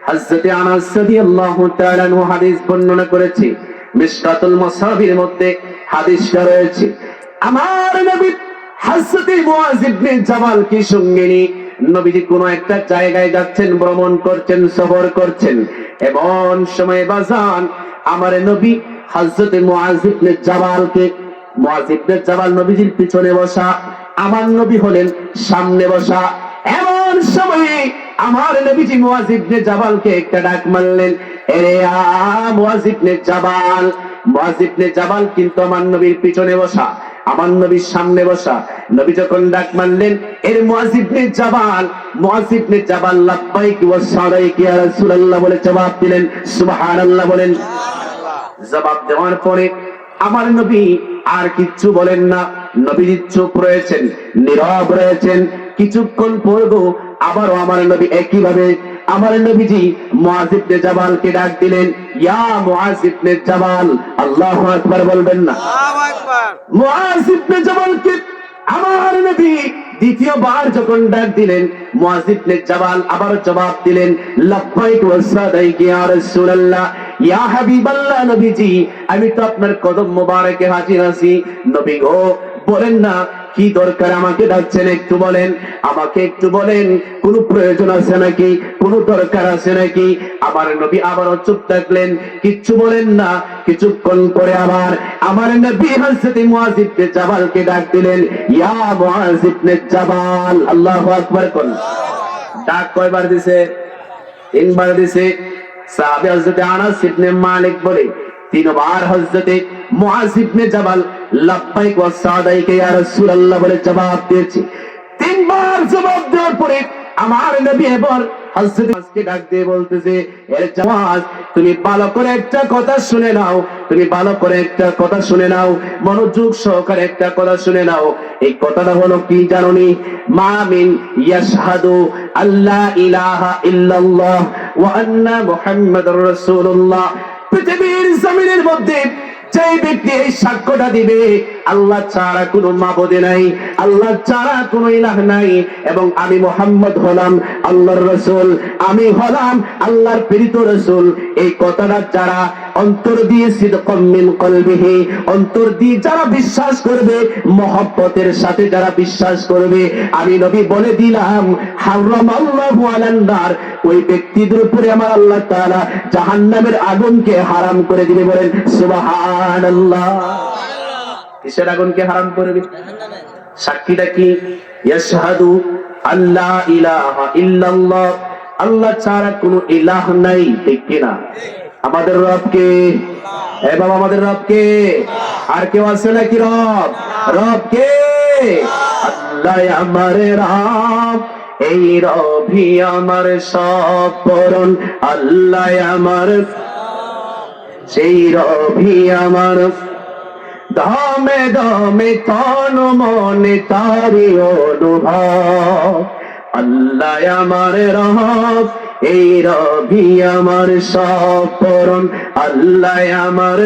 হযরত আনাস রাদিয়াল্লাহু তাআলা আনহু হাদিস বর্ণনা করেছে, মিশকাতুল মুসাবির মধ্যে হাদিসটা রয়েছে। আমার নবী হযরত মুআয ইবনে জাবালকে সঙ্গে নিয়ে নবীজি কোন একটা জায়গায় যাচ্ছেন, ভ্রমণ করছেন, সফর করছেন। এমন সময় বাজান আমার নবী হযরত মুআয ইবনে জাবালকে, মুআয ইবনে জাবাল নবীজির পিছনে বসা, আমার নবী হলেন সামনে বসা। এমন সময়ে আমার নবীজি মুআয ইবনে জাবালকে একটা ডাক মারলেন, এরে মুআয ইবনে জাবাল। মুআয ইবনে জাবাল কিন্তু আমার নবীর পিছনে বসা, আমার নবীর সামনে বসা। নবী যখন ডাক মারলেন, এর মুআয ইবনে জাবাল, মুআয ইবনে জাবাল লাব্বাইক ওয়া সাদাইক ইয়া রাসূলুল্লাহ বলে জবাব দিলেন। সুবহানাল্লাহ বলেন। জবাব দেওয়ার পরে আমার নবী আর কিচ্ছু বলেন না, নবীজি চুপ রয়েছেন, নীরব রয়েছেন। কিছুক্ষণ পর আবারও আমার নবী একইভাবে আমার নবীজি মুআয ইবনে জাবালকে ডাক দিলেন, ইয়া মুআয ইবনে জাবাল। আল্লাহু আকবার বলবেন না? আল্লাহু আকবার। মুআয ইবনে জাবালকে আমার নবী দ্বিতীয়বার যখন ডাক দিলেন, মুআয ইবনে জাবাল আবার জবাব দিলেন, লাব্বাইক ওয়া সাদাইক ইয়া রাসূলুল্লাহ, ইয়া হাবিবাল্লাহ। নবীজি আমি তো আপনার কদম মোবারকে হাজির আছি। নবী গো বলেন না কি দরকার, আমাকে ডাকছেন, একটু বলেন, আমাকে একটু বলেন, কোন প্রয়োজন আছে নাকি, কোন দরকার আছে নাকি? আমার নবী আবারও চুপ থাকলেন, কিচ্ছু বলেন না। কিছুক্ষণ পরে আবার আমার নবী হযরত মুআয ইবনে জাবালকে ডাক দিলেন, ইয়া মুআয ইবনে জাবাল। আল্লাহু আকবার কোন। ডাক কয়বার দিছে? তিনবার দিছে। সাহাবী হযরত আনাস ইবনে মালিক বলে, তিনবার হযরত মুআয ইবনে জাবাল লাব্বাইক ওয়া সাদাইক ইয়া রাসূলুল্লাহ বলে জবাব দিয়েছে। তিনবার জবাব দেওয়ার পরে আমার নবী এবার হযরত আনাসকে ডাক দিয়ে বলতেছে, এর জাওয়াজ তুমি ভালো করে একটা কথা শুনে নাও, তুমি ভালো করে একটা কথা শুনে নাও, মনোযোগ সহকারে একটা কথা শুনে নাও। এই কথাটা হলো কি জানোনি? মা মিন ইয়াশহাদু আল্লা ইলাহা ইল্লাল্লাহ ওয়া আন্না মুহাম্মাদুর রাসূলুল্লাহ, পৃথিবীর জমিনের মধ্যে যে ব্যক্তি এই সাক্ষ্যটা দিবে আল্লাহ ছাড়া কোনো মাবুদ নাই, আল্লাহ ছাড়া কোনো ইলাহ নাই, এবং আমি মুহাম্মদ হলাম আল্লাহর রাসূল, আমি হলাম আল্লাহর প্রেরিত রাসূল। এই কথাটা যারা অন্তর দিয়ে সিদকাম মিন কলবিহি, অন্তর দিয়ে যারা বিশ্বাস করবে, মহব্বতের সাথে যারা বিশ্বাস করবে, আমি নবী বলে দিলাম হারামাল্লাহু আলান নার, ওই ব্যক্তিদের উপরে আমার আল্লাহ তাআলা জাহান্নামের আগুনকে হারাম করে দিবে। বলেন সুবহানাল্লাহ। কিসের আগুনকে হারাম করবে? সাক্ষীটা কি? ইয়াশহাদু আল্লা ইলাহা ইল্লাল্লাহ, আল্লাহ ছাড়া কোনো ইলাহ নাই, ঠিক কিনা? আমাদের রব কে? এ বাবা, আমাদের রব কে? আর কেউ আছে নাকি রব? রব কে? আল্লাহ আমার রব, এই রবি আমার সব পরন, আল্লাহ আমার, সেই রবি আমার দমে দমে তন মনে তারি অনুভব। আল্লাহ আমার রব, এই রবি আমার সব পরন, আল্লাহ আমার